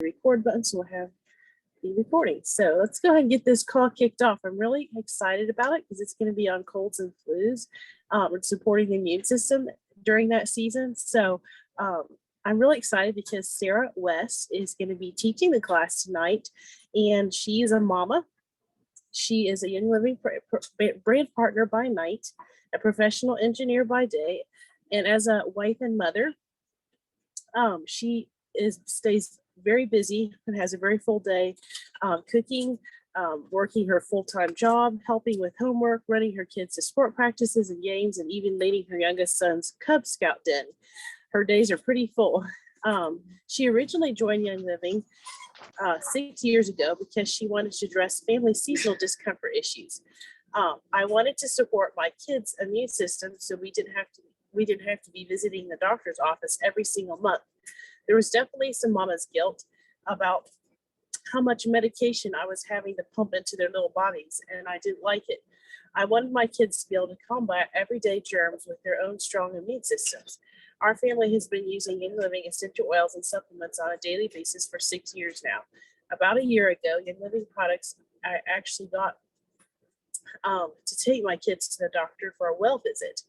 record button, so we'll have the recording. So let's go ahead and get this call kicked off. I'm really excited about it because it's going to be on colds and flus and supporting the immune system during that season. So I'm really excited because Sarah West is going to be teaching the class tonight, and she is a mama. She is a Young Living brand partner by night, a professional engineer by day, and as a wife and mother, she stays very busy and has a very full day, cooking, working her full-time job, helping with homework, running her kids to sport practices and games, and even leading her youngest son's Cub Scout den. Her days are pretty full. She originally joined Young Living 6 years ago because she wanted to address family seasonal discomfort issues. I wanted to support my kids' immune system, so we didn't have to be visiting the doctor's office every single month. There was definitely some mama's guilt about how much medication I was having to pump into their little bodies, and I didn't like it. I wanted my kids to be able to combat everyday germs with their own strong immune systems. Our family has been using Young Living essential oils and supplements on a daily basis for 6 years now. About a year ago, Young Living products, I actually got to take my kids to the doctor for a well visit.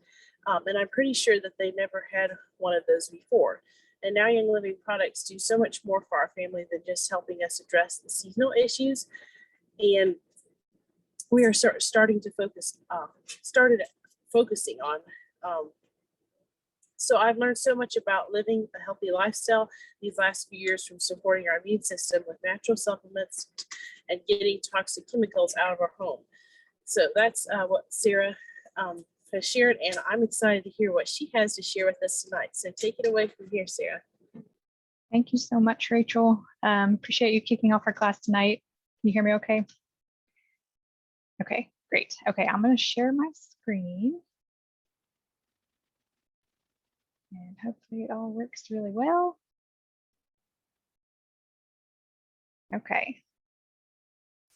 And I'm pretty sure that they never had one of those before. And now Young Living products do so much more for our family than just helping us address the seasonal issues. And we are starting to focusing on. So I've learned so much about living a healthy lifestyle these last few years, from supporting our immune system with natural supplements and getting toxic chemicals out of our home. So that's what Sarah has shared, and I'm excited to hear what she has to share with us tonight. So take it away from here, Sarah. Thank you so much, Rachel. Appreciate you kicking off our class tonight. Can you hear me okay? Okay, great. Okay, I'm going to share my screen. And hopefully it all works really well. Okay.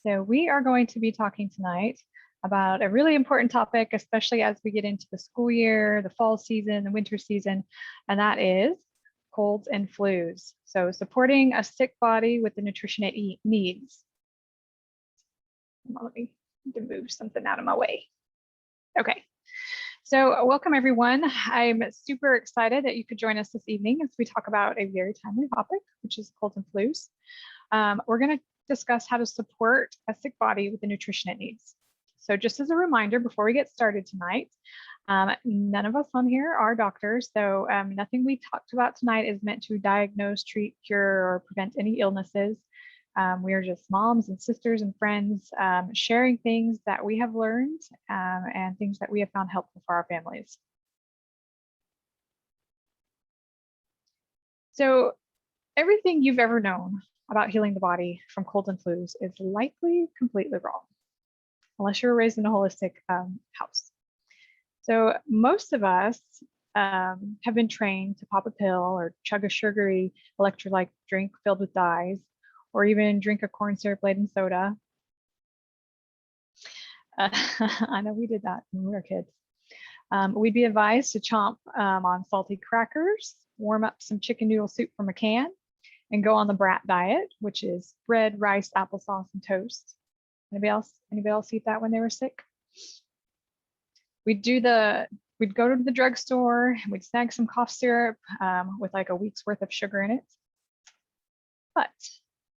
So we are going to be talking tonight about a really important topic, especially as we get into the school year, the fall season, the winter season, and that is colds and flus. So supporting a sick body with the nutrition it needs. Let me move something out of my way. Okay. So welcome everyone. I'm super excited that you could join us this evening as we talk about a very timely topic, which is colds and flus. We're going to discuss how to support a sick body with the nutrition it needs. So just as a reminder, before we get started tonight, none of us on here are doctors, so nothing we talked about tonight is meant to diagnose, treat, cure, or prevent any illnesses. We are just moms and sisters and friends sharing things that we have learned and things that we have found helpful for our families. So everything you've ever known about healing the body from colds and flus is likely completely wrong, unless you were raised in a holistic house. So most of us have been trained to pop a pill or chug a sugary electrolyte drink filled with dyes, or even drink a corn syrup laden soda. I know we did that when we were kids. We'd be advised to chomp on salty crackers, warm up some chicken noodle soup from a can, and go on the brat diet, which is bread, rice, applesauce, and toast. Anybody else eat that when they were sick? We'd go to the drugstore, and we'd snag some cough syrup with like a week's worth of sugar in it. But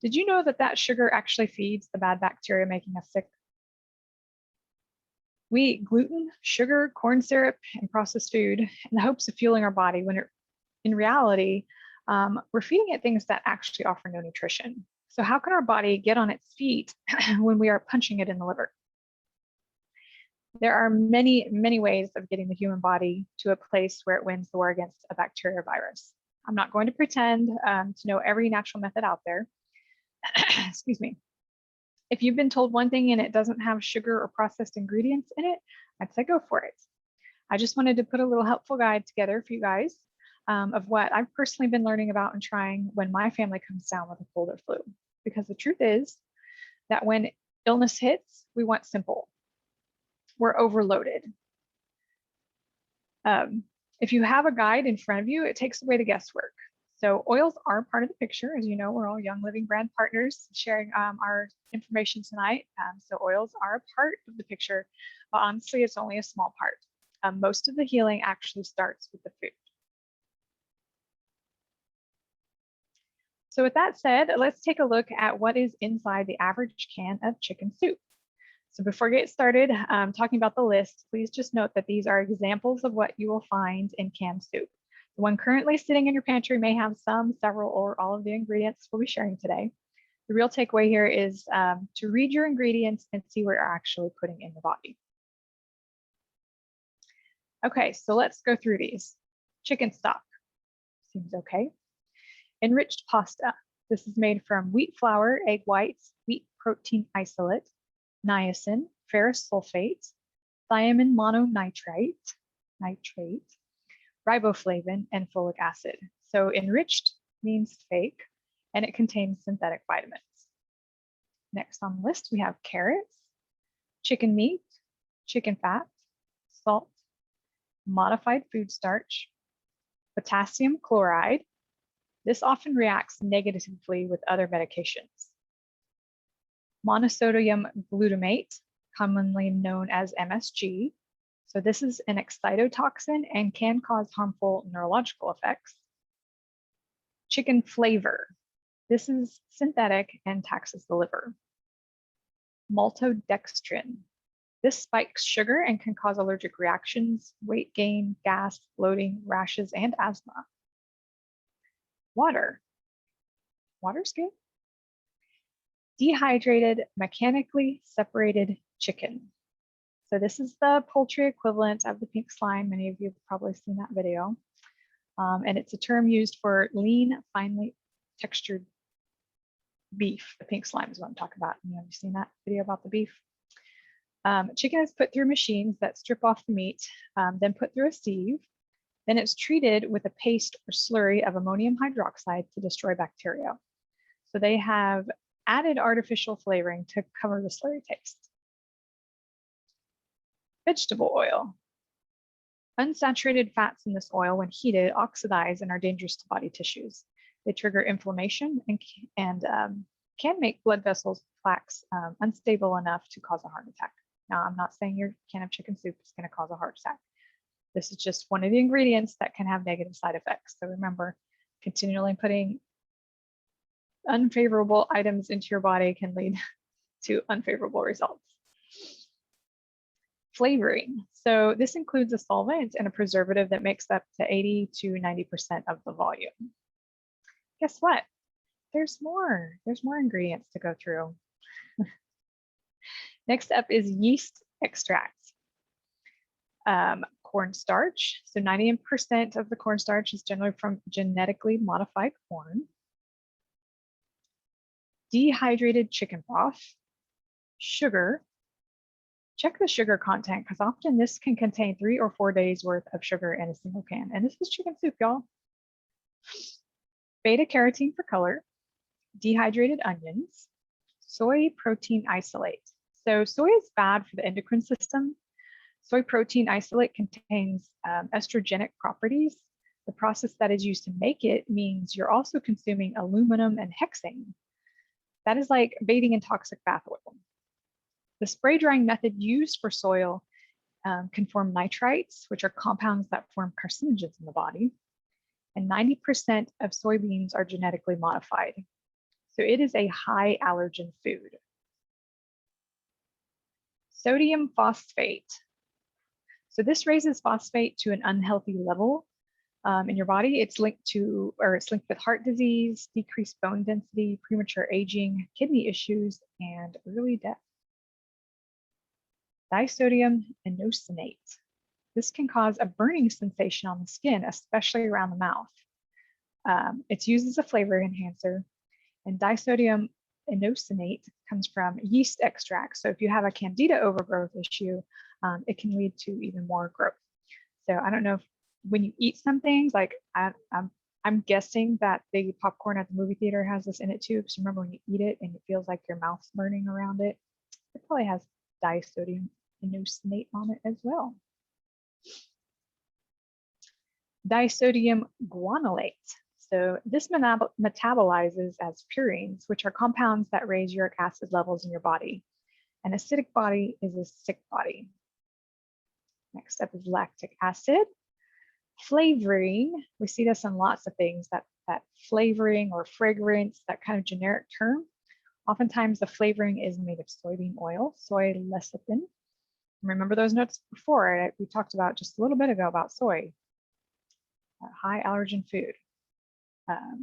did you know that that sugar actually feeds the bad bacteria making us sick? We eat gluten, sugar, corn syrup, and processed food in the hopes of fueling our body when in reality, we're feeding it things that actually offer no nutrition. So how can our body get on its feet when we are punching it in the liver? There are many, many ways of getting the human body to a place where it wins the war against a bacteria or virus. I'm not going to pretend to know every natural method out there. Excuse me. If you've been told one thing and it doesn't have sugar or processed ingredients in it, I'd say go for it. I just wanted to put a little helpful guide together for you guys of what I've personally been learning about and trying when my family comes down with a cold or flu. Because the truth is that when illness hits, we want simple. We're overloaded. If you have a guide in front of you, it takes away the guesswork. So oils are part of the picture. As you know, we're all Young Living brand partners sharing our information tonight. So oils are a part of the picture, but honestly, it's only a small part. Most of the healing actually starts with the food. So with that said, let's take a look at what is inside the average can of chicken soup. So before we get started talking about the list, please just note that these are examples of what you will find in canned soup. The one currently sitting in your pantry may have some, several, or all of the ingredients we'll be sharing today. The real takeaway here is to read your ingredients and see what you're actually putting in the body. Okay, so let's go through these. Chicken stock, seems okay. Enriched pasta. This is made from wheat flour, egg whites, wheat protein isolate, niacin, ferrous sulfate, thiamine mononitrate, riboflavin, and folic acid. So enriched means fake, and it contains synthetic vitamins. Next on the list, we have carrots, chicken meat, chicken fat, salt, modified food starch, potassium chloride. This often reacts negatively with other medications. Monosodium glutamate, commonly known as MSG. So this is an excitotoxin and can cause harmful neurological effects. Chicken flavor. This is synthetic and taxes the liver. Maltodextrin. This spikes sugar and can cause allergic reactions, weight gain, gas, bloating, rashes, and asthma. Water. Water's good. Dehydrated, mechanically separated chicken. So this is the poultry equivalent of the pink slime. Many of you have probably seen that video. And it's a term used for lean, finely textured beef. The pink slime is what I'm talking about. Have you seen that video about the beef? Chicken is put through machines that strip off the meat, then put through a sieve. Then it's treated with a paste or slurry of ammonium hydroxide to destroy bacteria. So they have added artificial flavoring to cover the slurry taste. Vegetable oil. Unsaturated fats in this oil, when heated, oxidize and are dangerous to body tissues. They trigger inflammation and can make blood vessels, plaques, unstable enough to cause a heart attack. Now, I'm not saying your can of chicken soup is going to cause a heart attack. This is just one of the ingredients that can have negative side effects. So remember, continually putting unfavorable items into your body can lead to unfavorable results. Flavoring. So this includes a solvent and a preservative that makes up to 80 to 90% of the volume. Guess what? There's more ingredients to go through. Next up is yeast extracts. Cornstarch. So 90% of the cornstarch is generally from genetically modified corn. Dehydrated chicken broth. Sugar. Check the sugar content because often this can contain 3 or 4 days worth of sugar in a single can. And this is chicken soup, y'all. Beta carotene for color. Dehydrated onions. Soy protein isolate. So soy is bad for the endocrine system. Soy protein isolate contains estrogenic properties. The process that is used to make it means you're also consuming aluminum and hexane. That is like bathing in toxic bath oil. The spray drying method used for soil can form nitrites, which are compounds that form carcinogens in the body. And 90% of soybeans are genetically modified. So it is a high allergen food. Sodium phosphate. So this raises phosphate to an unhealthy level in your body. It's linked with heart disease, decreased bone density, premature aging, kidney issues, and early death. Disodium inosinate. This can cause a burning sensation on the skin, especially around the mouth. It's used as a flavor enhancer, and disodium inosinate comes from yeast extracts. So if you have a candida overgrowth issue, it can lead to even more growth. So I don't know if when you eat some things, like I'm guessing that the popcorn at the movie theater has this in it too, because remember when you eat it and it feels like your mouth's burning around it, it probably has disodium inosinate on it as well. Disodium guanylate. So this metabolizes as purines, which are compounds that raise uric acid levels in your body. An acidic body is a sick body. Next up is lactic acid. Flavoring, we see this in lots of things, that flavoring or fragrance, that kind of generic term. Oftentimes the flavoring is made of soybean oil, soy lecithin. Remember those notes before, we talked about just a little bit ago about soy, a high allergen food.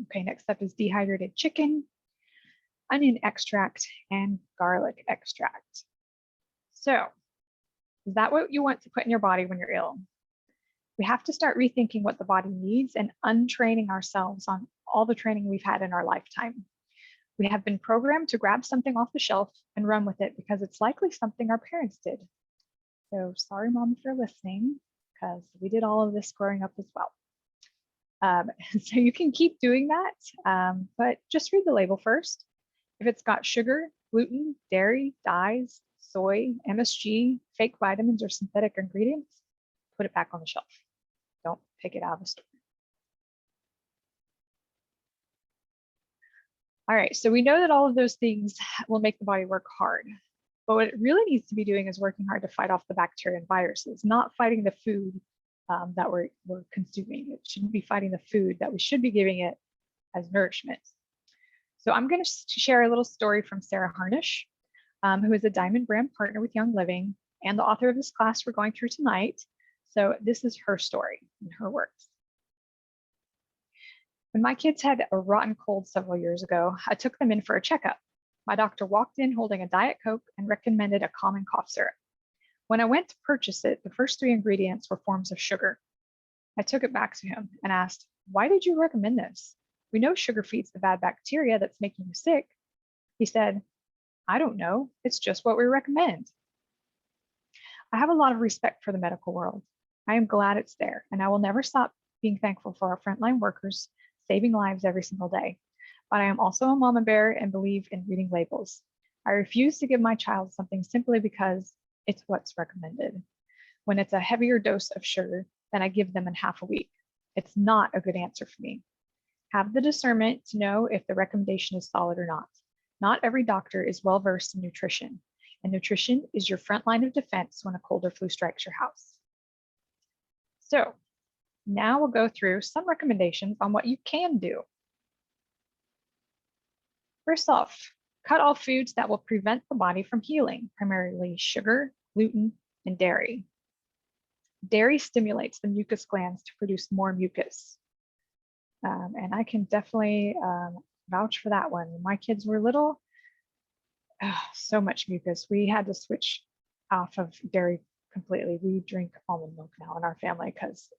Okay, next up is dehydrated chicken, onion extract, and garlic extract. So, is that what you want to put in your body when you're ill? We have to start rethinking what the body needs and untraining ourselves on all the training we've had in our lifetime. We have been programmed to grab something off the shelf and run with it because it's likely something our parents did. So sorry, Mom, if you're listening, because we did all of this growing up as well. So you can keep doing that, but just read the label first. If it's got sugar, gluten, dairy, dyes, soy, MSG, fake vitamins, or synthetic ingredients, put it back on the shelf. Don't pick it out of the store. All right, so we know that all of those things will make the body work hard. But what it really needs to be doing is working hard to fight off the bacteria and viruses, not fighting the food that we're consuming. It shouldn't be fighting the food that we should be giving it as nourishment. So I'm going to share a little story from Sarah Harnish, who is a Diamond Brand partner with Young Living and the author of this class we're going through tonight. So this is her story and her words. When my kids had a rotten cold several years ago, I took them in for a checkup. My doctor walked in holding a Diet Coke and recommended a common cough syrup. When I went to purchase it, the first 3 ingredients were forms of sugar. I took it back to him and asked, "Why did you recommend this? We know sugar feeds the bad bacteria that's making you sick." He said, "I don't know. It's just what we recommend." I have a lot of respect for the medical world. I am glad it's there, and I will never stop being thankful for our frontline workers saving lives every single day. But I am also a mama bear and believe in reading labels. I refuse to give my child something simply because it's what's recommended. When it's a heavier dose of sugar, then I give them in half a week. It's not a good answer for me. Have the discernment to know if the recommendation is solid or not. Not every doctor is well versed in nutrition, and nutrition is your front line of defense when a cold or flu strikes your house. So now we'll go through some recommendations on what you can do. First off, cut all foods that will prevent the body from healing, primarily sugar, gluten, and dairy. Dairy stimulates the mucus glands to produce more mucus. And I can definitely vouch for that one. When my kids were little, so much mucus. We had to switch off of dairy completely. We drink almond milk now in our family because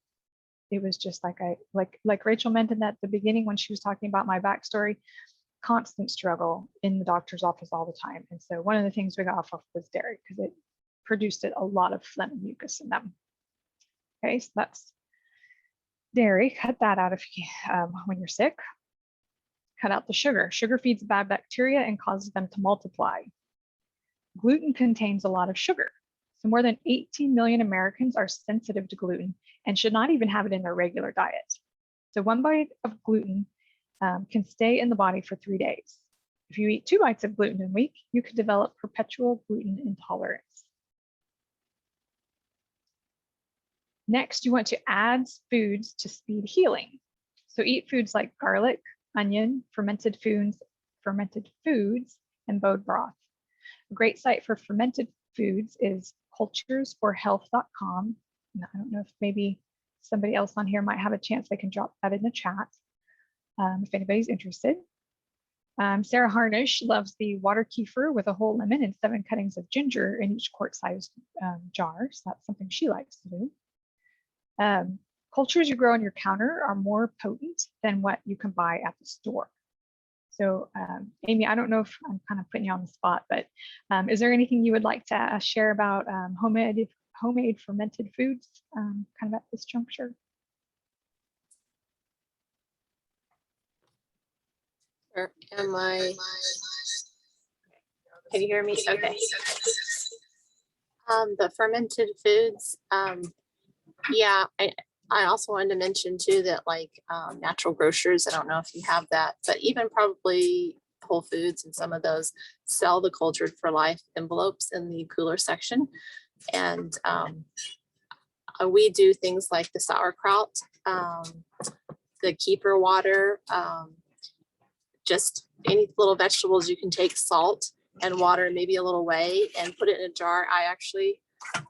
it was just like Rachel mentioned at the beginning when she was talking about my backstory, constant struggle in the doctor's office all the time. And so one of the things we got off of was dairy because it produced a lot of phlegm and mucus in them. Okay, so that's dairy. Cut that out if you, when you're sick. Cut out the sugar. Sugar feeds bad bacteria and causes them to multiply. Gluten contains a lot of sugar. So more than 18 million Americans are sensitive to gluten and should not even have it in their regular diet. So 1 bite of gluten can stay in the body for 3 days. If you eat 2 bites of gluten in a week, you could develop perpetual gluten intolerance. Next, you want to add foods to speed healing. So eat foods like garlic, onion, fermented foods, and bone broth. A great site for fermented foods is culturesforhealth.com. I don't know if maybe somebody else on here might have a chance they can drop that in the chat if anybody's interested. Sarah Harnish loves the water kefir with a whole lemon and 7 cuttings of ginger in each quart-sized jar. So that's something she likes to do. Cultures you grow on your counter are more potent than what you can buy at the store. So Amy, I don't know if I'm kind of putting you on the spot, but is there anything you would like to share about homemade fermented foods kind of at this juncture? Sure. Can you hear me? Okay. The fermented foods, yeah, I also wanted to mention too that like natural grocers, I don't know if you have that, but even probably Whole Foods and some of those sell the cultured for life envelopes in the cooler section. And we do things like the sauerkraut, the keeper water, just any little vegetables you can take salt and water, maybe a little whey, and put it in a jar. I actually,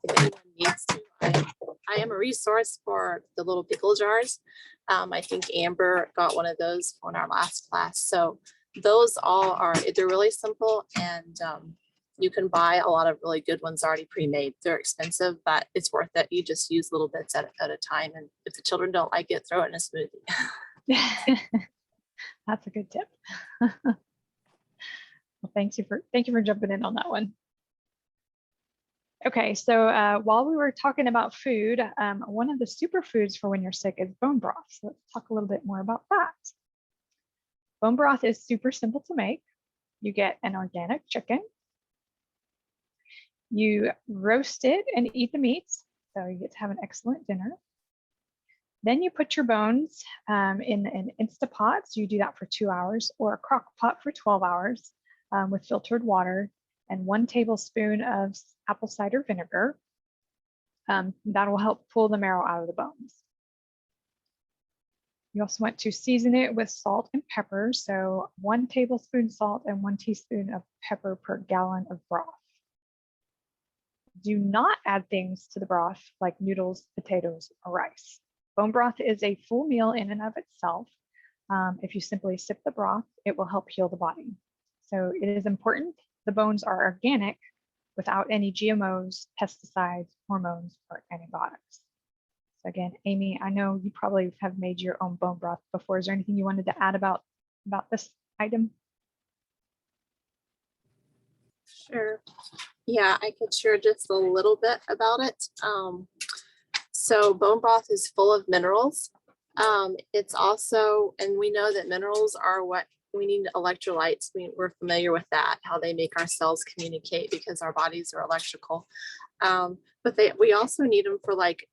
if anyone needs to, I am a resource for the little pickle jars. I think Amber got one of those on our last class. So those all are, they're really simple, and you can buy a lot of really good ones already pre-made. They're expensive, but it's worth it. You just use little bits at a time. And if the children don't like it, throw it in a smoothie. That's a good tip. Well, thank you for jumping in on that one. Okay, so while we were talking about food, one of the superfoods for when you're sick is bone broth. So let's talk a little bit more about that. Bone broth is super simple to make. You get an organic chicken. You roast it and eat the meats, so you get to have an excellent dinner. Then you put your bones in an Instapot. So you do that for 2 hours, or a crock pot for 12 hours with filtered water and 1 tablespoon of apple cider vinegar. That will help pull the marrow out of the bones. You also want to season it with salt and pepper. So 1 tablespoon salt and 1 teaspoon of pepper per gallon of broth. Do not add things to the broth like noodles, potatoes, or rice. Bone broth is a full meal in and of itself. If you simply sip the broth, it will help heal the body. So it is important the bones are organic without any GMOs, pesticides, hormones, or antibiotics. So again, Amy, I know you probably have made your own bone broth before. Is there anything you wanted to add about this item? Sure. Yeah, I could share just a little bit about it. So bone broth is full of minerals. It's also, and we know that minerals are what we need, electrolytes. We're familiar with that, how they make our cells communicate because our bodies are electrical. But we also need them for like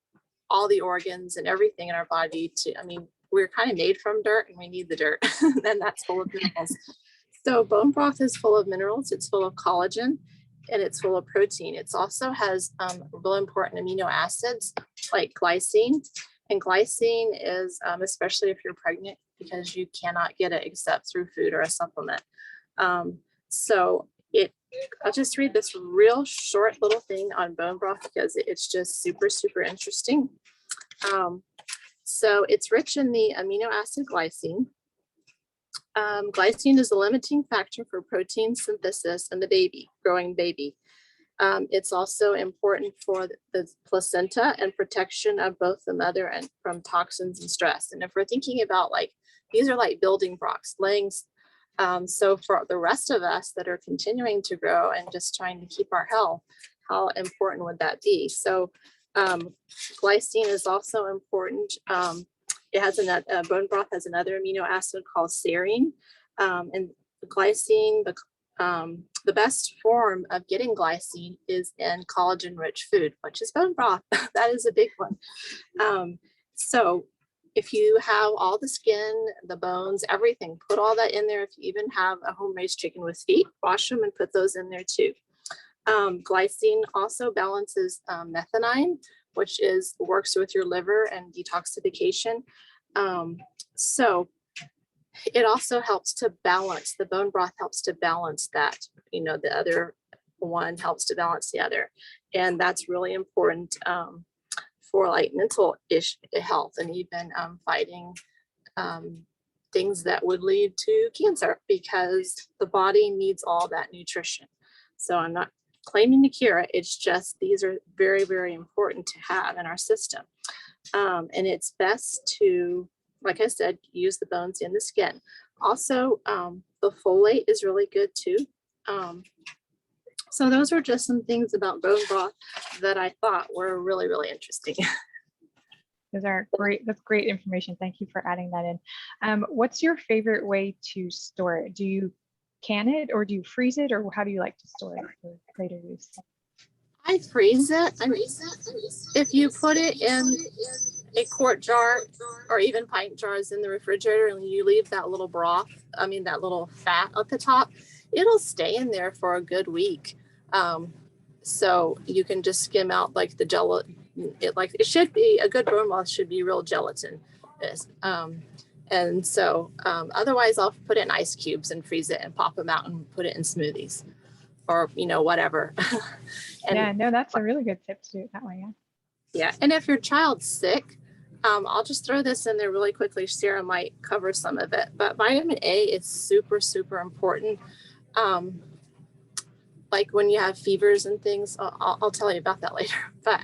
all the organs and everything in our body to, I mean, we're kind of made from dirt and we need the dirt and that's full of minerals. So bone broth is full of minerals. It's full of collagen and it's full of protein. It also has really important amino acids like glycine. And glycine is, especially if you're pregnant, because you cannot get it except through food or a supplement. I'll just read this real short little thing on bone broth because it's just super, super interesting. So it's rich in the amino acid glycine. Glycine is a limiting factor for protein synthesis in the growing baby. It's also important for the placenta and protection of both the mother and from toxins and stress. And if we're thinking about like, these are like building blocks, so for the rest of us that are continuing to grow and just trying to keep our health, how important would that be? So glycine is also important. It has bone broth has another amino acid called serine, and glycine, the best form of getting glycine is in collagen-rich food, which is bone broth. That is a big one. So if you have all the skin, the bones, everything, put all that in there. If you even have a home-raised chicken with feet, wash them and put those in there too. Glycine also balances methionine, which works with your liver and detoxification. So it also helps to balance, the bone broth helps to balance that, the other one helps to balance the other. And that's really important for like mental health and even fighting things that would lead to cancer, because the body needs all that nutrition. So I'm not claiming to cure it. It's just, these are very, very important to have in our system. And it's best to, like I said, use the bones in the skin. Also, the folate is really good too. So those are just some things about bone broth that I thought were really, really interesting. Those are great. That's great information. Thank you for adding that in. What's your favorite way to store it? Do you can it or do you freeze it, or how do you like to store it for later use? I freeze it. If you put it a quart jar or even pint jars in the refrigerator and you leave that little broth, that little fat at the top, it'll stay in there for a good week. So you can just skim out like the gelatin. It should be a good bone broth should be real gelatin. And so otherwise I'll put it in ice cubes and freeze it and pop them out and put it in smoothies or, whatever. And yeah, no, that's a really good tip to do it that way. Yeah. yeah. And if your child's sick, I'll just throw this in there really quickly. Sarah might cover some of it, but vitamin A is super, super important. Like when you have fevers and things, I'll tell you about that later, but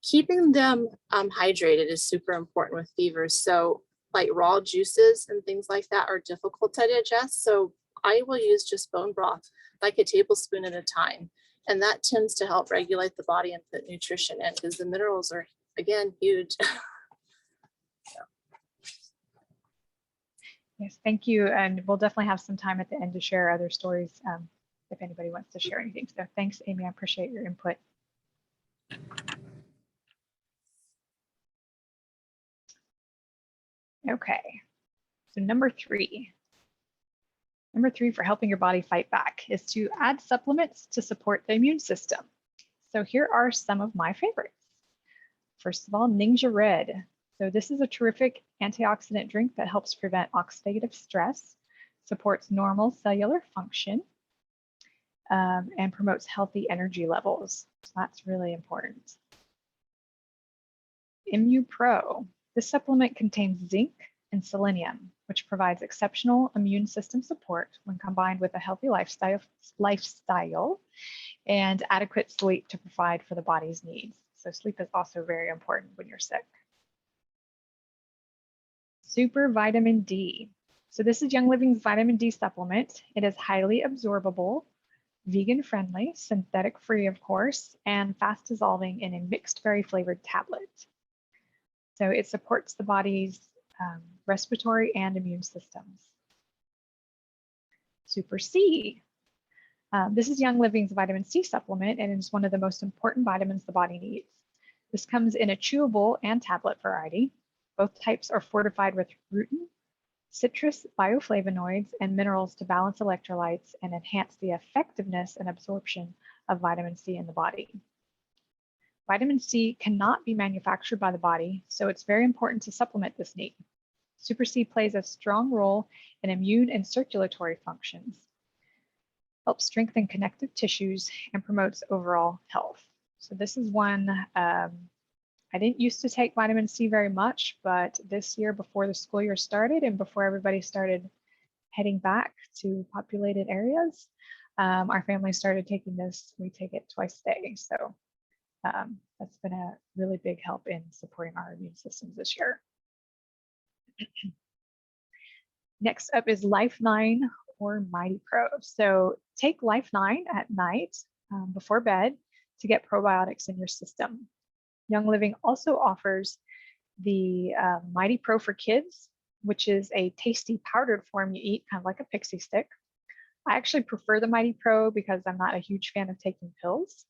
keeping them hydrated is super important with fevers. So like raw juices and things like that are difficult to digest. So I will use just bone broth, like a tablespoon at a time. And that tends to help regulate the body and put nutrition in because the minerals are, again, huge. Yes, thank you. And we'll definitely have some time at the end to share other stories if anybody wants to share anything. So thanks, Amy. I appreciate your input. Okay, so number three for helping your body fight back is to add supplements to support the immune system. So here are some of my favorites. First of all, Ninja Red. So this is a terrific antioxidant drink that helps prevent oxidative stress, supports normal cellular function, and promotes healthy energy levels. So that's really important. ImmuPro. This supplement contains zinc and selenium, which provides exceptional immune system support when combined with a healthy lifestyle and adequate sleep to provide for the body's needs. So sleep is also very important when you're sick. Super Vitamin D. So this is Young Living's vitamin D supplement. It is highly absorbable, vegan friendly, synthetic free of course, and fast dissolving in a mixed berry flavored tablet. So it supports the body's respiratory and immune systems. Super C. This is Young Living's vitamin C supplement and is one of the most important vitamins the body needs. This comes in a chewable and tablet variety. Both types are fortified with rutin, citrus bioflavonoids, and minerals to balance electrolytes and enhance the effectiveness and absorption of vitamin C in the body. Vitamin C cannot be manufactured by the body, so it's very important to supplement this need. Super C plays a strong role in immune and circulatory functions, helps strengthen connective tissues, and promotes overall health. So this is one, I didn't used to take vitamin C very much, but this year before the school year started and before everybody started heading back to populated areas, our family started taking this. We take it twice a day. So that's been a really big help in supporting our immune systems this year. Next up is Lifeline or Mighty Pro. So take Lifeline at night before bed to get probiotics in your system. Young Living also offers the Mighty Pro for Kids, which is a tasty powdered form you eat, kind of like a pixie stick. I actually prefer the Mighty Pro because I'm not a huge fan of taking pills.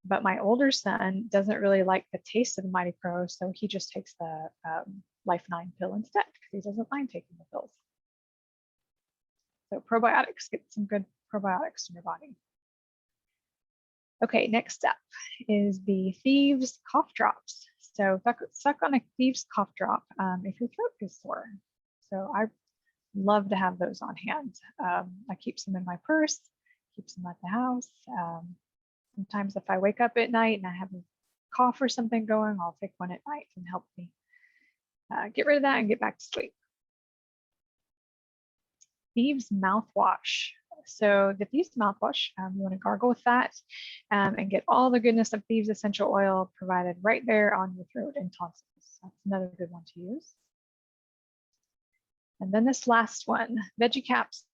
But my older son doesn't really like the taste of the Mighty Pro, so he just takes the Lifeline pill instead because he doesn't mind taking the pills. So probiotics, get some good probiotics in your body. Okay, next up is the Thieves cough drops. So suck on a Thieves cough drop if your throat is sore. So I love to have those on hand. I keep some in my purse, keep some at the house. Sometimes if I wake up at night and I have a cough or something going, I'll take one at night and help me get rid of that and get back to sleep. Thieves Mouthwash. So the Thieves Mouthwash, you want to gargle with that and get all the goodness of Thieves essential oil provided right there on your throat and tonsils. That's another good one to use. And then this last one, Veggie Caps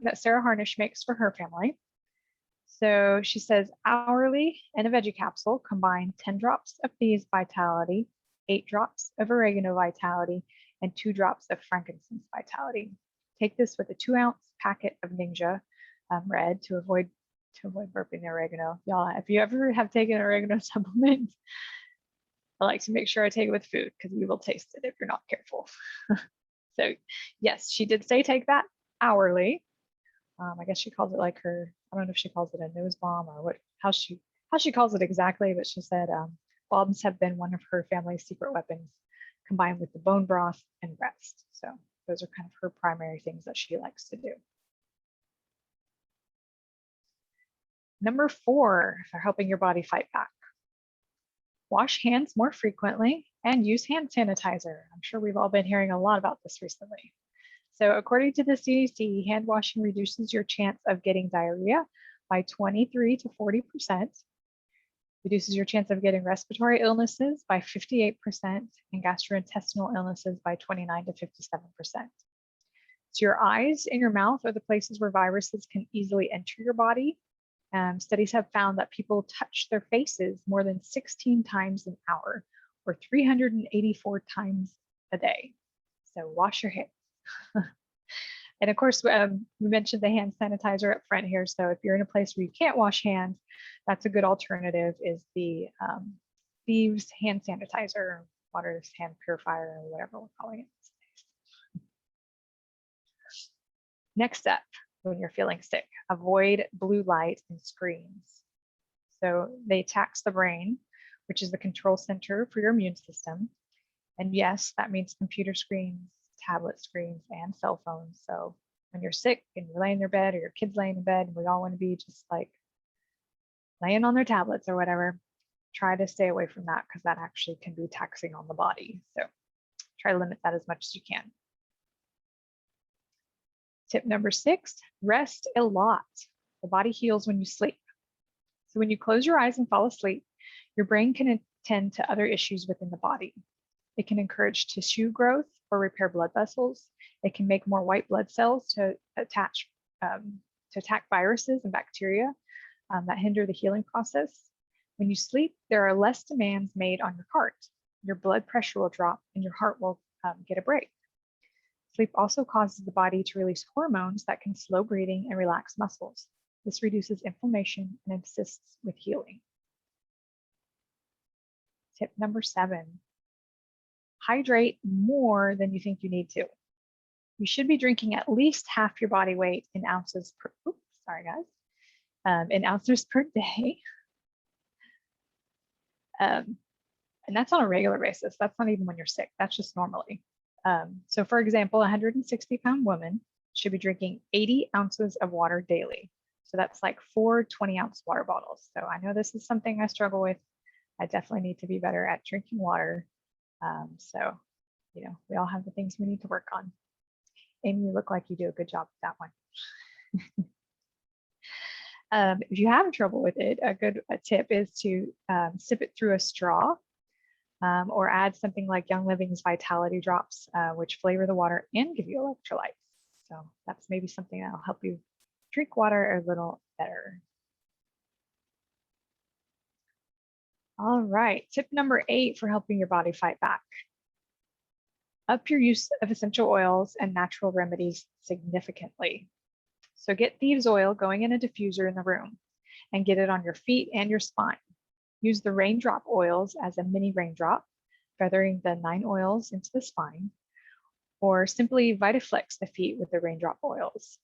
that Sarah Harnish makes for her family. So she says hourly and a veggie capsule combine 10 drops of Thieves Vitality, 8 drops of Oregano Vitality, and 2 drops of frankincense Vitality. Take this with a 2-ounce packet of Ninja Red to avoid to avoid burping the oregano. Y'all, if you ever have taken an oregano supplement, I like to make sure I take it with food because you will taste it if you're not careful. So yes, she did say take that hourly. I guess she calls it like her, I don't know if she calls it a nose bomb or what, how she calls it exactly, but she said bombs have been one of her family's secret weapons, combined with the bone broth and rest. So those are kind of her primary things that she likes to do. Number 4, for helping your body fight back. Wash hands more frequently and use hand sanitizer. I'm sure we've all been hearing a lot about this recently. So according to the CDC, hand washing reduces your chance of getting diarrhea by 23 to 40%, reduces your chance of getting respiratory illnesses by 58%, and gastrointestinal illnesses by 29 to 57%. So your eyes and your mouth are the places where viruses can easily enter your body. Studies have found that people touch their faces more than 16 times an hour or 384 times a day. So wash your hands. And of course, we mentioned the hand sanitizer up front here. So if you're in a place where you can't wash hands, that's a good alternative, is the Thieves hand sanitizer, water hand purifier, or whatever we're calling it. Next up, when you're feeling sick, avoid blue light and screens. So they tax the brain, which is the control center for your immune system. And yes, that means computer screens, tablet screens, and cell phones. So when you're sick and you're laying in your bed, or your kid's laying in bed, and we all want to be just like laying on their tablets or whatever, try to stay away from that because that actually can be taxing on the body. So try to limit that as much as you can. Tip number 6, rest a lot. The body heals when you sleep. So when you close your eyes and fall asleep, your brain can attend to other issues within the body. It can encourage tissue growth or repair blood vessels. It can make more white blood cells to attack viruses and bacteria that hinder the healing process. When you sleep, there are less demands made on your heart. Your blood pressure will drop and your heart will get a break. Sleep also causes the body to release hormones that can slow breathing and relax muscles. This reduces inflammation and assists with healing. Tip number 7, hydrate more than you think you need to. You should be drinking at least half your body weight in ounces per, in ounces per day. And that's on a regular basis. That's not even when you're sick. That's just normally. So for example, a 160-pound woman should be drinking 80 ounces of water daily. So that's like 4 20-ounce water bottles. So I know this is something I struggle with. I definitely need to be better at drinking water. So, you know, we all have the things we need to work on. Amy, you look like you do a good job with that one. If you have trouble with it, a good tip is to sip it through a straw. Or add something like Young Living's Vitality Drops, which flavor the water and give you electrolytes. So that's maybe something that'll help you drink water a little better. All right, tip number 8 for helping your body fight back. Up your use of essential oils and natural remedies significantly. So get Thieves oil going in a diffuser in the room and get it on your feet and your spine. Use the raindrop oils as a mini raindrop, feathering the 9 oils into the spine, or simply Vitaflex the feet with the raindrop oils.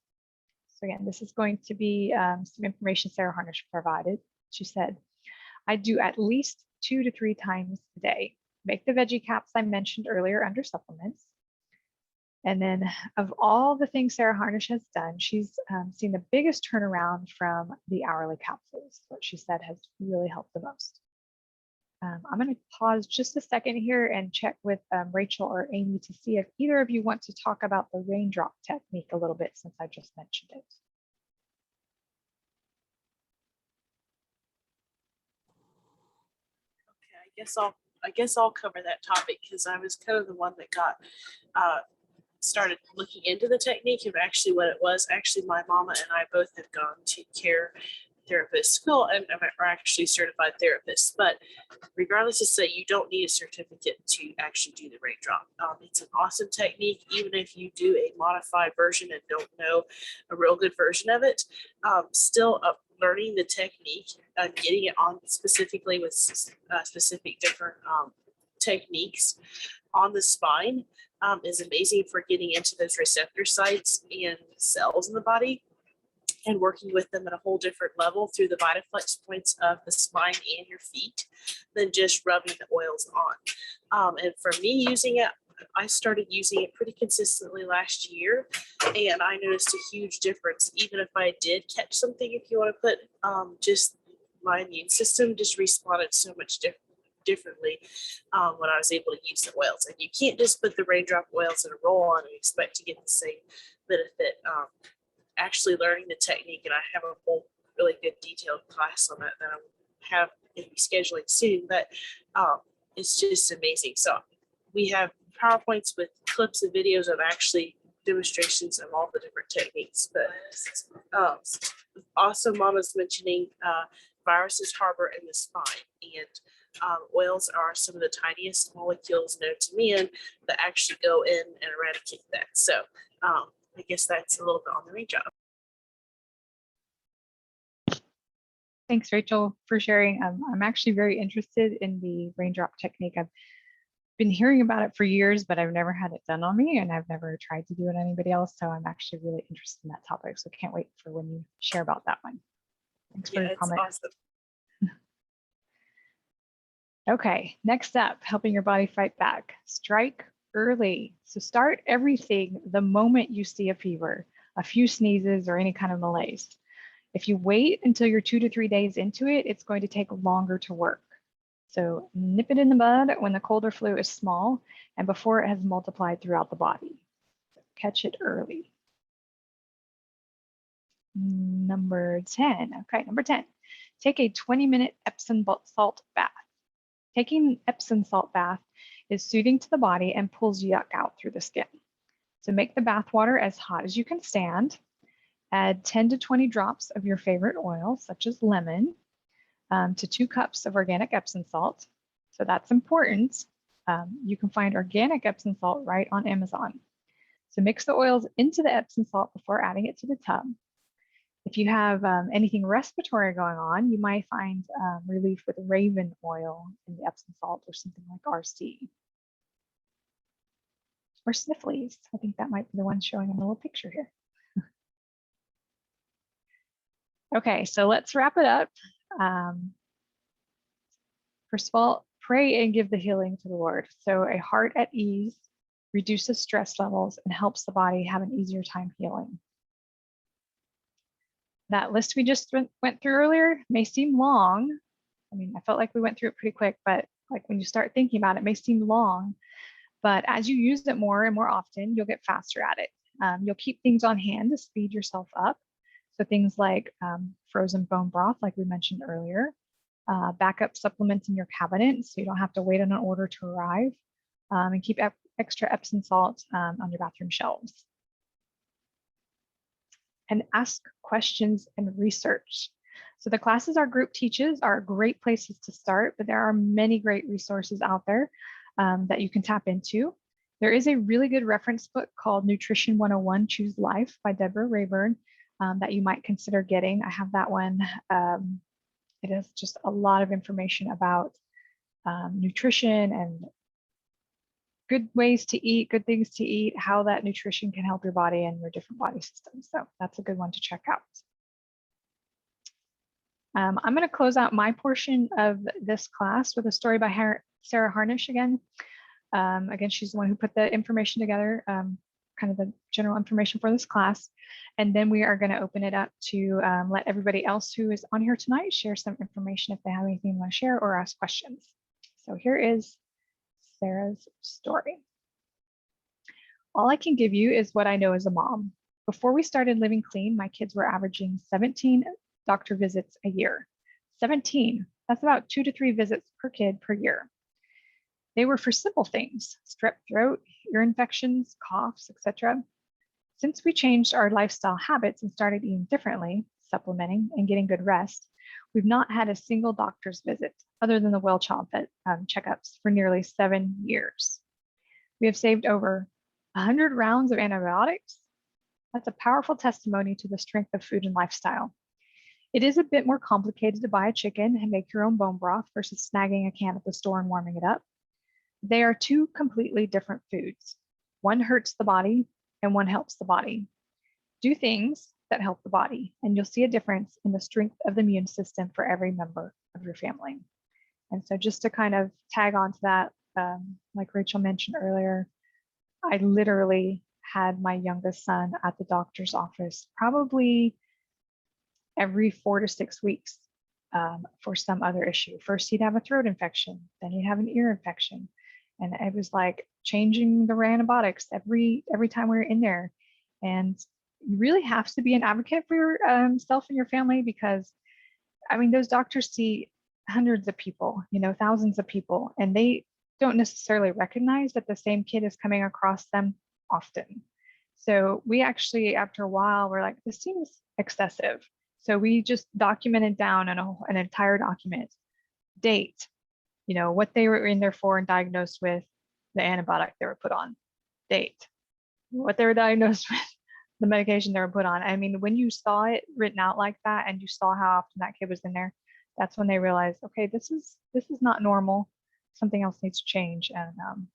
So again, this is going to be some information Sarah Harnish provided. She said, I do at least 2 to 3 times a day. Make the veggie caps I mentioned earlier under supplements. And then of all the things Sarah Harnish has done, she's seen the biggest turnaround from the hourly capsules. What she said has really helped the most. I'm going to pause just a second here and check with Rachel or Amy to see if either of you want to talk about the raindrop technique a little bit, since I just mentioned it. Okay, I guess I'll cover that topic because I was kind of the one that got started looking into the technique. And actually what it was, actually my mama and I both have gone to care therapists, are actually certified therapists, but regardless to say, you don't need a certificate to actually do the Raindrop. It's an awesome technique, even if you do a modified version and don't know a real good version of it. Still learning the technique, getting it on specifically with specific different techniques on the spine is amazing for getting into those receptor sites and cells in the body, and working with them at a whole different level through the VitaFlex points of the spine and your feet than just rubbing the oils on. And for me using it, I started using it pretty consistently last year, and I noticed a huge difference. Even if I did catch something, if you want to put, just my immune system just responded so much differently when I was able to use the oils. And you can't just put the Raindrop oils in a roll on and expect to get the same benefit. Actually learning the technique, and I have a whole really good detailed class on that I have in scheduling soon, but it's just amazing. So we have PowerPoints with clips and videos of actually demonstrations of all the different techniques. But also Mama's mentioning viruses harbor in the spine, and oils are some of the tiniest molecules known to man that actually go in and eradicate that. So I guess that's a little bit on the Raindrop. Thanks, Rachel, for sharing. I'm actually very interested in the Raindrop technique. I've been hearing about it for years, but I've never had it done on me, and I've never tried to do it on anybody else. So I'm actually really interested in that topic. So can't wait for when you share about that one. Thanks for your comment. Awesome. Okay, next up, helping your body fight back. Strike early. So start everything the moment you see a fever, a few sneezes, or any kind of malaise. If you wait until you're 2 to 3 days into it, it's going to take longer to work. So nip it in the bud when the cold or flu is small and before it has multiplied throughout the body. Catch it early. Number 10. Okay, number 10. Take a 20-minute Epsom salt bath. Taking Epsom salt bath is soothing to the body and pulls yuck out through the skin. So make the bath water as hot as you can stand. Add 10 to 20 drops of your favorite oil, such as lemon, to 2 cups of organic Epsom salt. So that's important. You can find organic Epsom salt right on Amazon. So mix the oils into the Epsom salt before adding it to the tub. If you have anything respiratory going on, you might find relief with raven oil in the Epsom salt or something like RC. Or sniffles. I think that might be the one showing in the little picture here. Okay, so let's wrap it up. First of all, pray and give the healing to the Lord. So a heart at ease reduces stress levels and helps the body have an easier time healing. That list we just went through earlier may seem long. I mean, I felt like we went through it pretty quick, but like when you start thinking about it, it may seem long. But as you use it more and more often, you'll get faster at it. You'll keep things on hand to speed yourself up. So things like frozen bone broth, like we mentioned earlier, backup supplements in your cabinet, so you don't have to wait on an order to arrive, and keep extra Epsom salt on your bathroom shelves. And ask questions and research. So the classes our group teaches are great places to start, but there are many great resources out there that you can tap into. There is a really good reference book called Nutrition 101 Choose Life by Deborah Rayburn that you might consider getting. I have that one. It is just a lot of information about nutrition and good ways to eat, good things to eat, how that nutrition can help your body and your different body systems. So that's a good one to check out. I'm going to close out my portion of this class with a story by Sarah Harnish again. Again, she's the one who put the information together, kind of the general information for this class. And then we are going to open it up to let everybody else who is on here tonight share some information if they have anything they want to share or ask questions. So here is Sarah's story. All I can give you is what I know as a mom. Before we started living clean, my kids were averaging 17 doctor visits a year. 17, that's about 2 to 3 visits per kid per year. They were for simple things, strep throat, ear infections, coughs, etc. Since we changed our lifestyle habits and started eating differently, supplementing and getting good rest, we've not had a single doctor's visit other than the well checkups for nearly 7 years. We have saved over 100 rounds of antibiotics. That's a powerful testimony to the strength of food and lifestyle. It is a bit more complicated to buy a chicken and make your own bone broth versus snagging a can at the store and warming it up. They are two completely different foods. One hurts the body and one helps the body. Do things that help the body, and you'll see a difference in the strength of the immune system for every member of your family. And so just to kind of tag on to that, like Rachel mentioned earlier, I literally had my youngest son at the doctor's office probably every 4 to 6 weeks for some other issue. First, he'd have a throat infection, then he'd have an ear infection. And it was like changing the antibiotics every time we were in there. And you really have to be an advocate for yourself and your family, because I mean, those doctors see hundreds of people, thousands of people, and they don't necessarily recognize that the same kid is coming across them often. So we actually, after a while, we're like, this seems excessive. So we just documented down an entire document, date, what they were in there for and diagnosed with, the antibiotic they were put on, date, what they were diagnosed with, the medication they were put on. I mean, when you saw it written out like that and you saw how often that kid was in there, that's when they realized, okay, this is not normal. Something else needs to change. And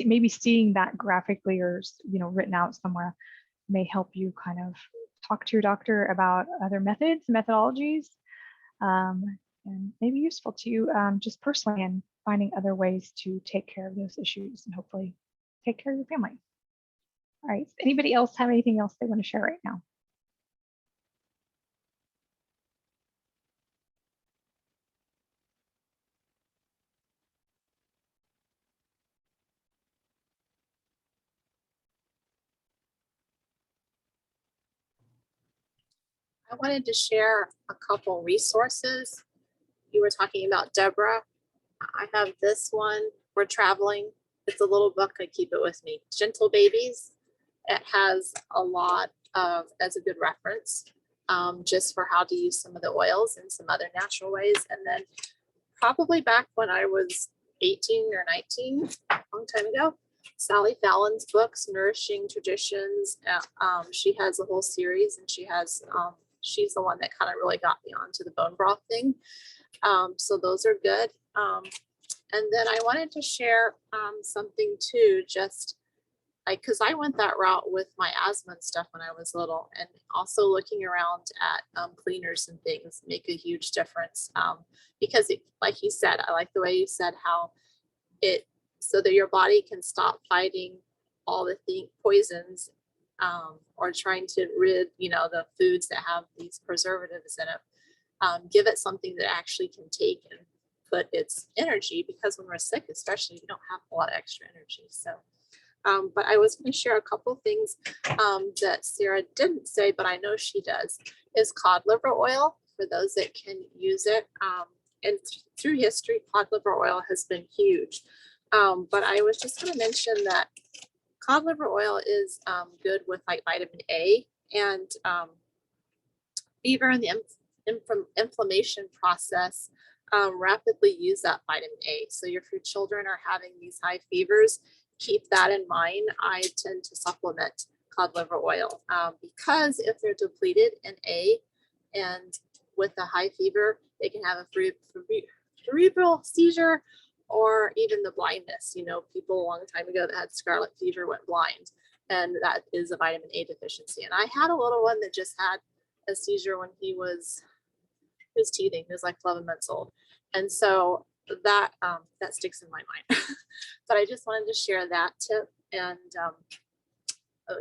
maybe seeing that graphically or written out somewhere may help you kind of talk to your doctor about other methods, methodologies, and maybe useful to you just personally, and finding other ways to take care of those issues and hopefully take care of your family. All right, does anybody else have anything else they want to share right now? I wanted to share a couple resources. You were talking about Deborah. I have this one. We're traveling. It's a little book. I keep it with me. Gentle Babies. It has a lot of, as a good reference, just for how to use some of the oils and some other natural ways. And then probably back when I was 18 or 19, a long time ago, Sally Fallon's books, Nourishing Traditions. She has a whole series, and she has, she's the one that kind of really got me onto the bone broth thing. So those are good. And then I wanted to share something too, just because I went that route with my asthma and stuff when I was little, and also looking around at cleaners and things make a huge difference. Because like you said, I like the way you said how it, so that your body can stop fighting all the poisons or trying to rid, the foods that have these preservatives in it. Give it something that actually can take and put its energy, because when we're sick, especially, we don't have a lot of extra energy. So, but I was going to share a couple things that Sarah didn't say, but I know she does, is cod liver oil for those that can use it. And through history, cod liver oil has been huge. But I was just going to mention that cod liver oil is good with like vitamin A and fever and the inflammation process. Rapidly use that vitamin A. So if your children are having these high fevers, keep that in mind. I tend to supplement cod liver oil because if they're depleted in A and with a high fever, they can have a cerebral seizure or even the blindness. People a long time ago that had scarlet fever went blind, and that is a vitamin A deficiency. And I had a little one that just had a seizure when he was teething. He was like 11 months old. And so that sticks in my mind. But I just wanted to share that tip. And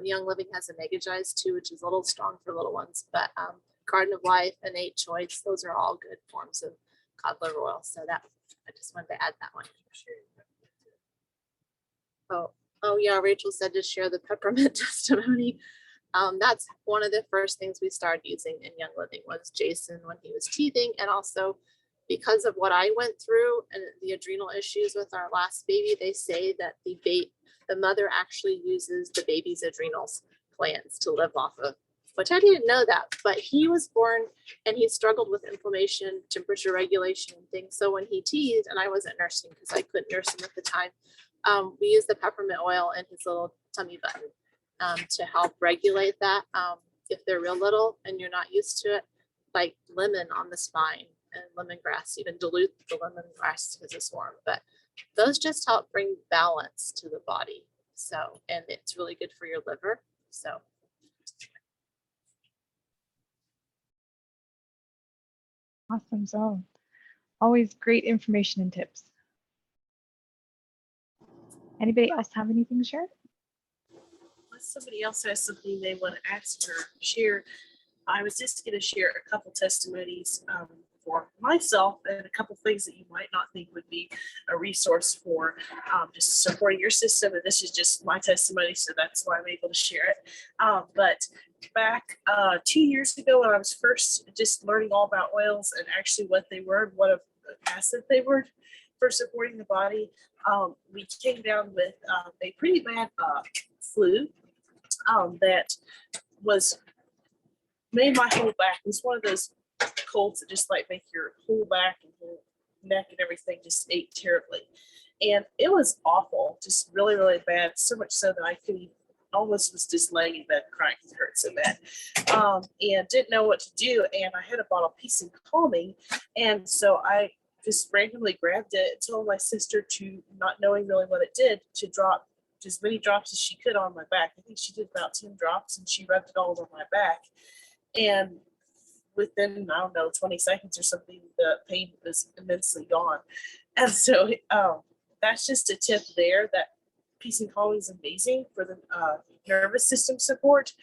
Young Living has a Megagize too, which is a little strong for little ones. But Garden of Life and Innate Choice, those are all good forms of cod liver oil. So that I just wanted to add that one. Oh yeah, Rachel said to share the peppermint testimony. That's one of the first things we started using in Young Living was Jason when he was teething, and also because of what I went through and the adrenal issues with our last baby, they say that the mother actually uses the baby's adrenals glands to live off of which I didn't know that, but he was born and he struggled with inflammation, temperature regulation, and things. So when he teethed, and I wasn't nursing because I couldn't nurse him at the time, we used the peppermint oil in his little tummy button to help regulate that. If they're real little and you're not used to it, like lemon on the spine and lemongrass, even dilute the lemongrass because it's warm. But those just help bring balance to the body. So, and it's really good for your liver. So. Awesome. So always great information and tips. Anybody else have anything to share? Unless somebody else has something they want to ask or share, I was just going to share a couple testimonies for myself and a couple things that you might not think would be a resource for just supporting your system. And this is just my testimony, so that's why I'm able to share it. But back 2 years ago, when I was first just learning all about oils and actually what they were and what acid they were for supporting the body, we came down with a pretty bad flu that was made my whole back. It was one of those colds that just like make your whole back and whole neck and everything just ache terribly. And it was awful, just really, really bad. So much so that I couldn't, almost was just laying in bed crying because it hurt so bad. And didn't know what to do. And I had a bottle of Peace and Calming. And so I just randomly grabbed it and told my sister, to not knowing really what it did, to drop as many drops as she could on my back. I think she did about 10 drops and she rubbed it all over my back. And within, I don't know, 20 seconds or something, the pain was immensely gone. And so that's just a tip there, that Peace and Calming is amazing for the nervous system support.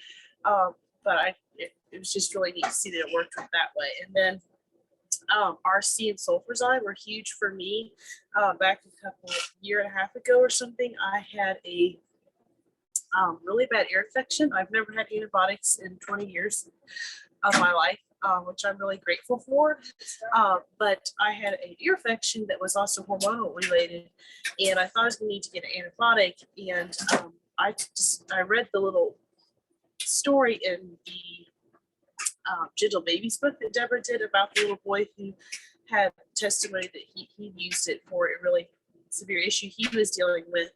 But it was just really neat to see that it worked that way. And then RC and sulfurazide were huge for me. Back a year and a half ago or something, I had a really bad ear infection. I've never had antibiotics in 20 years of my life, which I'm really grateful for. But I had an ear infection that was also hormonal related, and I thought I was going to need to get an antibiotic. And I read the little story in the Gentle Babies book that Deborah did about the little boy who had testimony that he used it for a really severe issue he was dealing with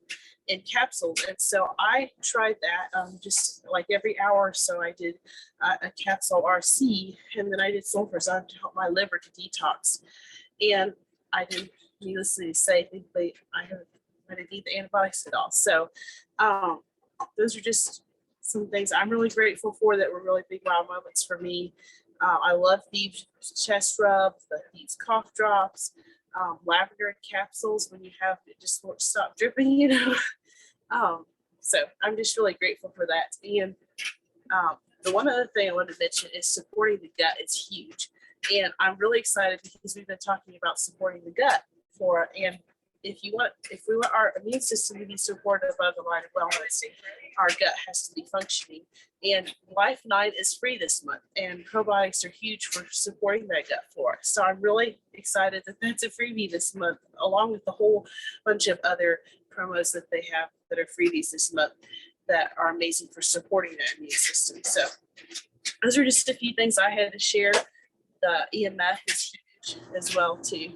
in capsules. And so I tried that just like every hour or so. I did a capsule RC, and then I did sulfurazide to help my liver to detox. And I didn't, needlessly to say, I didn't need the antibiotics at all. So those are just some things I'm really grateful for that were really big wow moments for me. I love Thieves chest rub, the Thieves cough drops, lavender capsules when you have it just won't stop dripping, you know. So I'm just really grateful for that. And the one other thing I wanted to mention is supporting the gut is huge. And I'm really excited because we've been talking about supporting the gut and if we want our immune system to be supportive of the line of wellness, our gut has to be functioning. And Lifeline is free this month, and probiotics are huge for supporting that gut flora. So I'm really excited that that's a freebie this month, along with a whole bunch of other promos that they have that are freebies this month that are amazing for supporting the immune system. So those are just a few things I had to share. The EMF is huge as well too.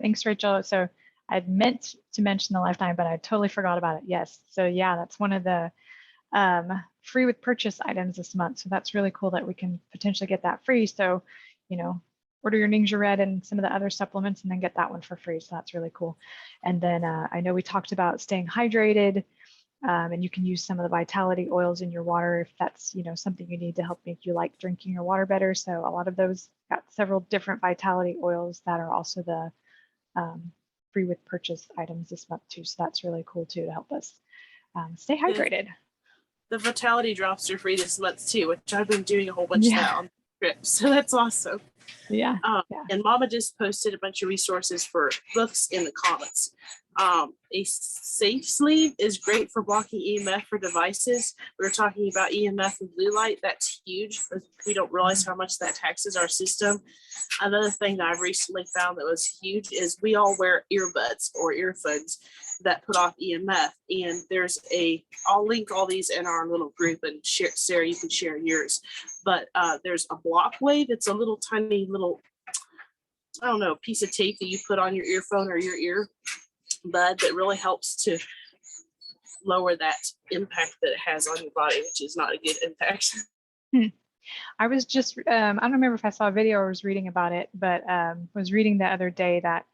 Thanks, Rachel. So I'd meant to mention the Lifetime, but I totally forgot about it. Yes. So yeah, that's one of the free with purchase items this month. So that's really cool that we can potentially get that free. So, you know, order your Ningxia Red and some of the other supplements and then get that one for free. So that's really cool. And then I know we talked about staying hydrated, and you can use some of the vitality oils in your water if that's, you know, something you need to help make you like drinking your water better. So a lot of those got several different vitality oils that are also the free with purchase items this month too. So that's really cool too, to help us stay hydrated. The Vitality drops are free this month too, which I've been doing a whole bunch of that on the trip. So that's awesome. Yeah. And Mama just posted a bunch of resources for books in the comments. A safe sleeve is great for blocking EMF for devices. We were talking about EMF and blue light. That's huge. We don't realize how much that taxes our system. Another thing that I've recently found that was huge is we all wear earbuds or earphones. that put off EMF. And I'll link all these in our little group and share, Sarah, you can share yours. But there's a block wave. It's a little tiny little, I don't know, piece of tape that you put on your earphone or your earbud that really helps to lower that impact that it has on your body, which is not a good impact. I was just, I don't remember if I saw a video or was reading about it, but was reading the other day that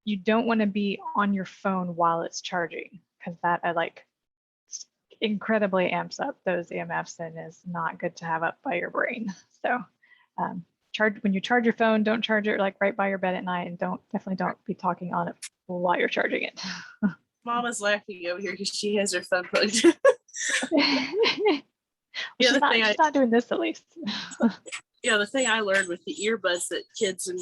you don't want to be on your phone while it's charging, because that incredibly amps up those EMFs and is not good to have up by your brain. So when you charge your phone, don't charge it like right by your bed at night, and definitely don't be talking on it while you're charging it. Mama's laughing over here because she has her phone plugged in. She's not doing this at least. Yeah, the thing I learned with the earbuds that kids and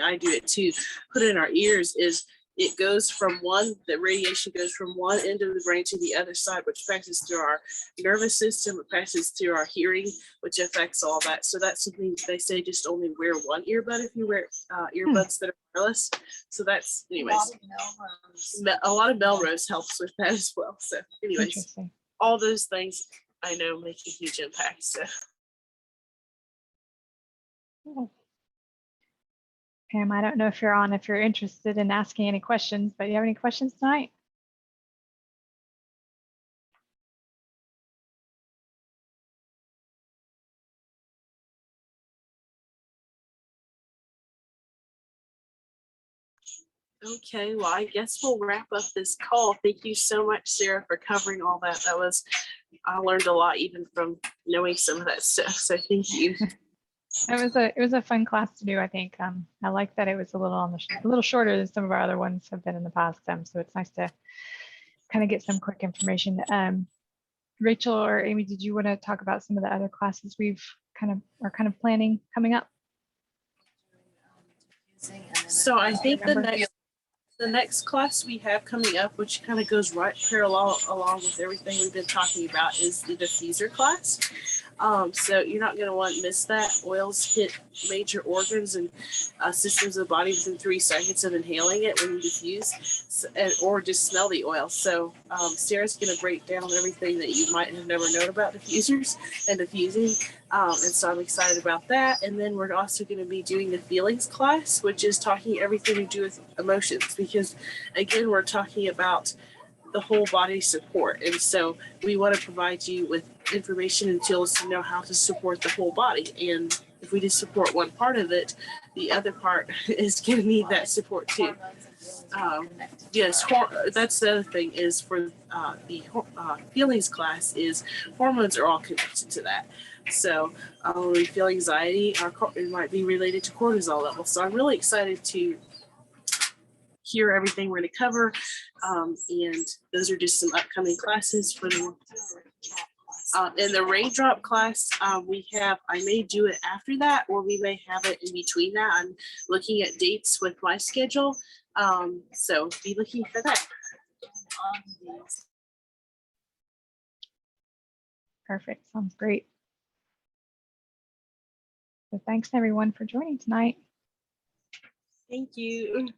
I do it too, put in our ears is it goes from the radiation goes from one end of the brain to the other side, which passes through our nervous system, it passes through our hearing, which affects all that. So that's something they say, just only wear one earbud if you wear earbuds that are wireless. So that's, anyways, a lot of Melrose helps with that as well. So anyways, all those things I know make a huge impact. So. Pam, I don't know if you're interested in asking any questions, but do you have any questions tonight? Okay, well, I guess we'll wrap up this call. Thank you so much, Sarah, for covering all that. I learned a lot even from knowing some of that stuff. So thank you. It was a fun class to do, I think. I like that it was a little shorter than some of our other ones have been in the past. So it's nice to kind of get some quick information. Rachel or Amy, did you want to talk about some of the other classes are kind of planning coming up? So I think the next class we have coming up, which kind of goes right parallel along with everything we've been talking about, is the diffuser class. So you're not going to want to miss that. Oils hit major organs and systems of the body within 3 seconds of inhaling it when you diffuse, or just smell the oil. So Sarah's going to break down everything that you might have never known about diffusers and diffusing. And so I'm excited about that. And then we're also going to be doing the feelings class, which is talking everything to do with emotions, because again, we're talking about the whole body support. And so we want to provide you with information and tools to know how to support the whole body. And if we just support one part of it, the other part is going to need that support too. Yes, that's the other thing is for the feelings class is hormones are all connected to that. So when we feel anxiety, it might be related to cortisol levels. So I'm really excited to hear everything we're going to cover. And those are just some upcoming classes for the in the Raindrop class. I may do it after that, or we may have it in between that. I'm looking at dates with my schedule. So be looking for that. Perfect. Sounds great. So thanks everyone for joining tonight. Thank you.